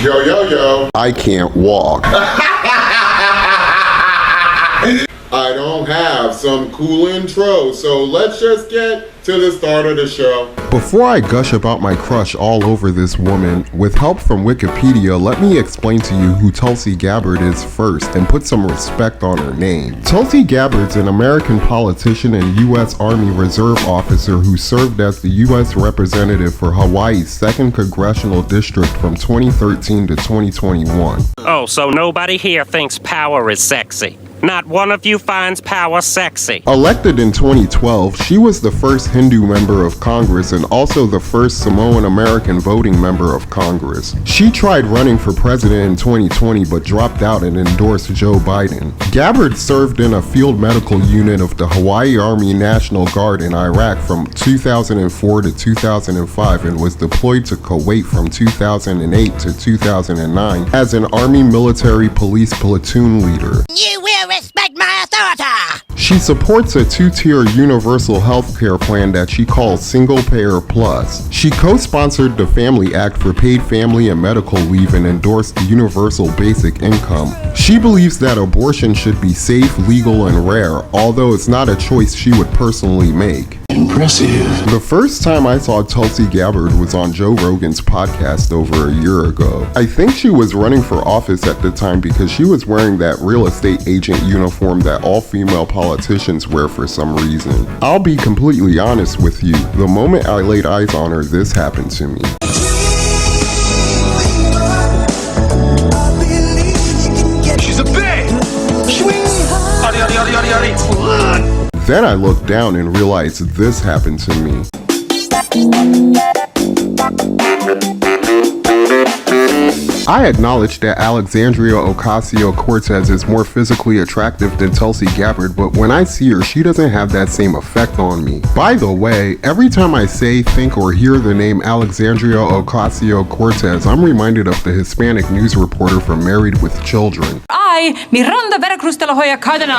Yo, yo, yo. I can't walk. I don't have some cool intro, so let's just get to the start of the show. Before I gush about my crush all over this woman, with help from Wikipedia, let me explain to you who Tulsi Gabbard is first and put some respect on her name. Tulsi Gabbard's an American politician and U.S. Army Reserve officer who served as the U.S. representative for Hawaii's 2nd Congressional District from 2013 to 2021. Oh, so nobody here thinks power is sexy. Not one of you finds power sexy. Elected in 2012, she was the first Hindu member of Congress and also the first Samoan American voting member of Congress. She tried running for president in 2020 but dropped out and endorsed Joe Biden. Gabbard served in a field medical unit of the Hawaii Army National Guard in Iraq from 2004 to 2005 and was deployed to Kuwait from 2008 to 2009 as an Army military police platoon leader. You will respect my authority! She supports a two-tier universal health care plan that she calls Single Payer Plus. She co-sponsored the Family Act for paid family and medical leave and endorsed universal basic income. She believes that abortion should be safe, legal, and rare, although it's not a choice she would personally make. Impressive. The first time I saw Tulsi Gabbard was on Joe Rogan's podcast over a year ago. I think she was running for office at the time because she was wearing that real estate agent uniform that all female politicians wear for some reason. I'll be completely honest with you, the moment I laid eyes on her, this happened to me. She's a bitch! Then I looked down and realized this happened to me. I acknowledge that Alexandria Ocasio-Cortez is more physically attractive than Tulsi Gabbard, but when I see her, she doesn't have that same effect on me. By the way, every time I say, think, or hear the name Alexandria Ocasio-Cortez, I'm reminded of the Hispanic news reporter from Married with Children. Miranda Veracruz de la Hoya Cardinal.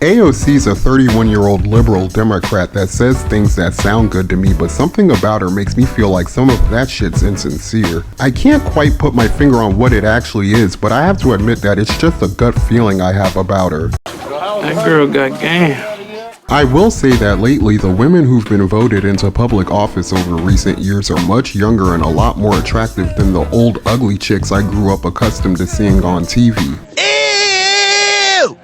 AOC's a 31-year-old liberal Democrat that says things that sound good to me, but something about her makes me feel like some of that shit's insincere. I can't quite put my finger on what it actually is, but I have to admit that it's just a gut feeling I have about her. That girl got game. I will say that lately, the women who've been voted into public office over recent years are much younger and a lot more attractive than the old ugly chicks I grew up accustomed to seeing on TV. Ew!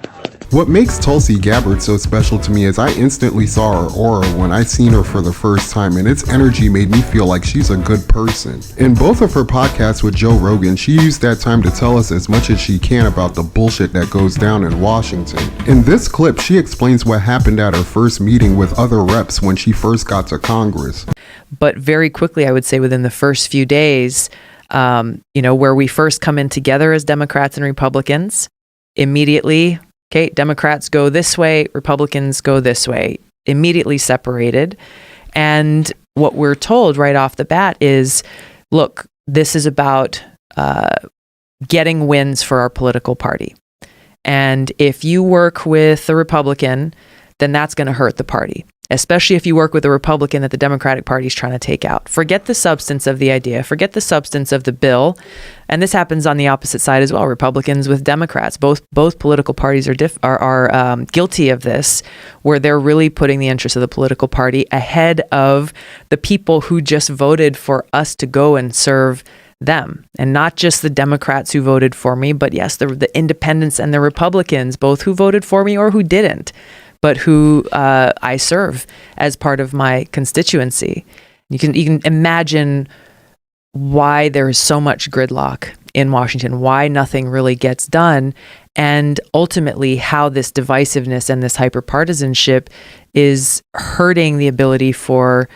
What makes Tulsi Gabbard so special to me is I instantly saw her aura when I seen her for the first time, and its energy made me feel like she's a good person. In both of her podcasts with Joe Rogan, she used that time to tell us as much as she can about the bullshit that goes down in Washington. In this clip, she explains what happened at her first meeting with other reps when she first got to Congress. But very quickly, I would say within the first few days, where we first come in together as Democrats and Republicans, immediately, okay, Democrats go this way, Republicans go this way, immediately separated. And what we're told right off the bat is, look, this is about getting wins for our political party. And if you work with a Republican, then that's going to hurt the party, especially if you work with a Republican that the Democratic Party is trying to take out. Forget the substance of the idea, forget the substance of the bill. And this happens on the opposite side as well. Republicans with Democrats, both political parties are guilty of this, where they're really putting the interests of the political party ahead of the people who just voted for us to go and serve them. And not just the Democrats who voted for me, but yes, the independents and the Republicans, both who voted for me or who didn't, but who I serve as part of my constituency. You can imagine why there is so much gridlock in Washington, why nothing really gets done, and ultimately how this divisiveness and this hyperpartisanship is hurting the ability for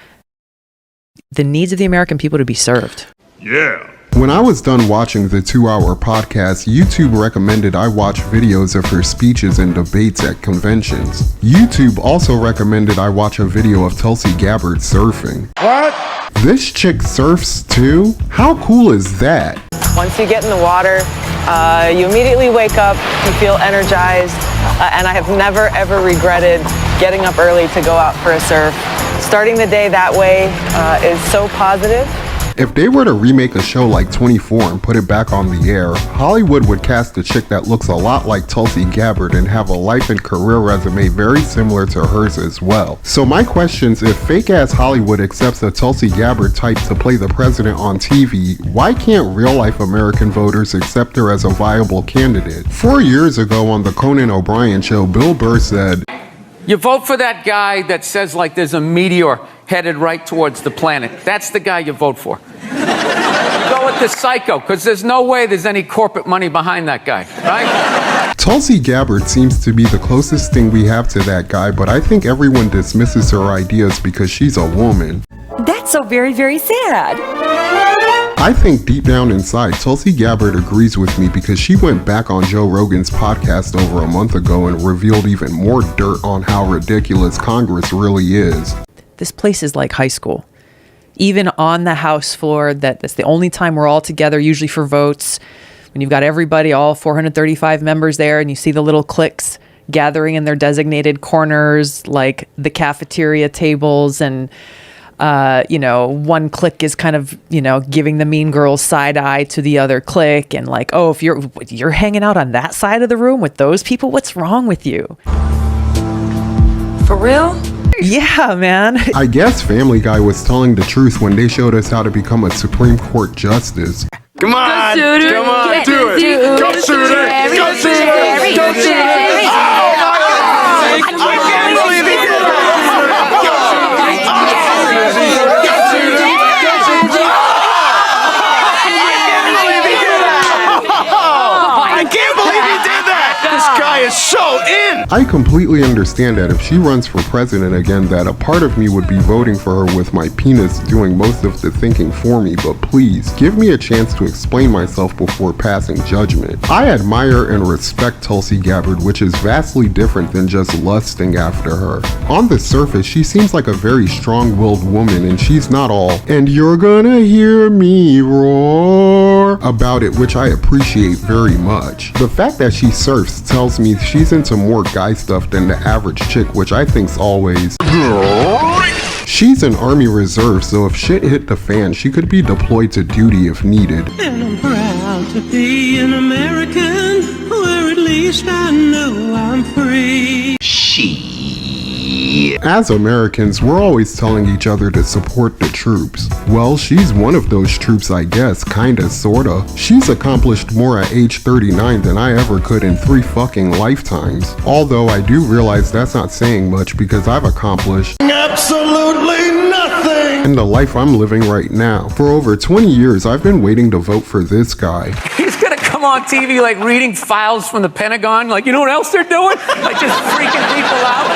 the needs of the American people to be served. Yeah. When I was done watching the 2-hour podcast, YouTube recommended I watch videos of her speeches and debates at conventions. YouTube also recommended I watch a video of Tulsi Gabbard surfing. What? This chick surfs too? How cool is that? Once you get in the water, you immediately wake up, you feel energized, and I have never ever regretted getting up early to go out for a surf. Starting the day that way is so positive. If they were to remake a show like 24 and put it back on the air, Hollywood would cast a chick that looks a lot like Tulsi Gabbard and have a life and career resume very similar to hers as well. So my question's, if fake-ass Hollywood accepts a Tulsi Gabbard type to play the president on TV, why can't real-life American voters accept her as a viable candidate? 4 years ago on the Conan O'Brien show, Bill Burr said, You vote for that guy that says like there's a meteor headed right towards the planet. That's the guy you vote for. Go with the psycho, because there's no way there's any corporate money behind that guy, right? Tulsi Gabbard seems to be the closest thing we have to that guy, but I think everyone dismisses her ideas because she's a woman. That's so very, very sad. I think deep down inside, Tulsi Gabbard agrees with me because she went back on Joe Rogan's podcast over a month ago and revealed even more dirt on how ridiculous Congress really is. This place is like high school. Even on the House floor, that's the only time we're all together, usually for votes. When you've got everybody, all 435 members there, and you see the little cliques gathering in their designated corners, like the cafeteria tables, and one clique is kind of, giving the mean girls side eye to the other clique, and like, oh, if you're hanging out on that side of the room with those people, what's wrong with you? For real? Yeah, man. I guess Family Guy was telling the truth when they showed us how to become a Supreme Court justice. Come on, do it. Go shoot it. Go shoot it. Go shoot it. Oh my God! I can't believe he did I can't believe he did that! This guy is so in! I completely understand that if she runs for president again, that a part of me would be voting for her with my penis doing most of the thinking for me, but please, give me a chance to explain myself before passing judgment. I admire and respect Tulsi Gabbard, which is vastly different than just lusting after her. On the surface, she seems like a very strong-willed woman, and she's not all, and you're gonna hear me roar about it, which I appreciate very much. The fact that she surfs tells me she's into more guy stuff than the average chick, which I think's always. She's an Army Reserve, so if shit hit the fan, she could be deployed to duty if needed. And I'm proud to be an American, where at least I know I'm free. As Americans, we're always telling each other to support the troops. Well, she's one of those troops, I guess, kinda, sorta. She's accomplished more at age 39 than I ever could in 3 fucking lifetimes. Although I do realize that's not saying much because I've accomplished absolutely nothing in the life I'm living right now. For over 20 years, I've been waiting to vote for this guy. He's gonna come on TV like reading files from the Pentagon, like, you know what else they're doing? Like just freaking people out.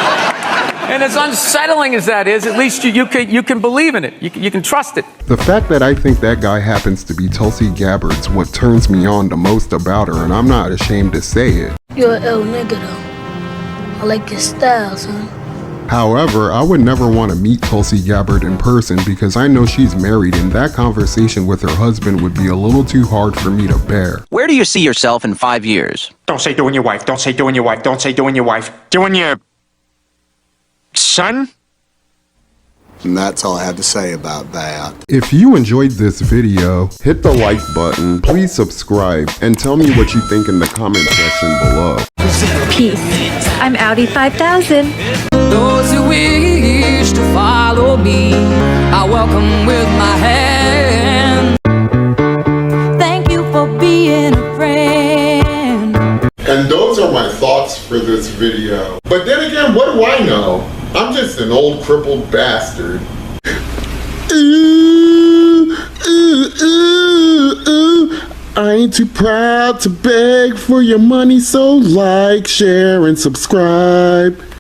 And as unsettling as that is, at least you can believe in it. You can trust it. The fact that I think that guy happens to be Tulsi Gabbard's what turns me on the most about her, and I'm not ashamed to say it. You're an ill nigga though. I like your style, son. However, I would never want to meet Tulsi Gabbard in person because I know she's married, and that conversation with her husband would be a little too hard for me to bear. Where do you see yourself in 5 years? Don't say doing your wife. Don't say doing your wife. Don't say doing your wife. Doing your son? And that's all I have to say about that. If you enjoyed this video, hit the like button, please subscribe, and tell me what you think in the comment section below. Peace. I'm Audi 5000. Those who wish to follow me, I welcome with my hand. Thank you for being a friend. And those are my thoughts for this video. But then again, what do I know? I'm just an old crippled bastard. Ooh, ooh, ooh, ooh. I ain't too proud to beg for your money, so like, share, and subscribe.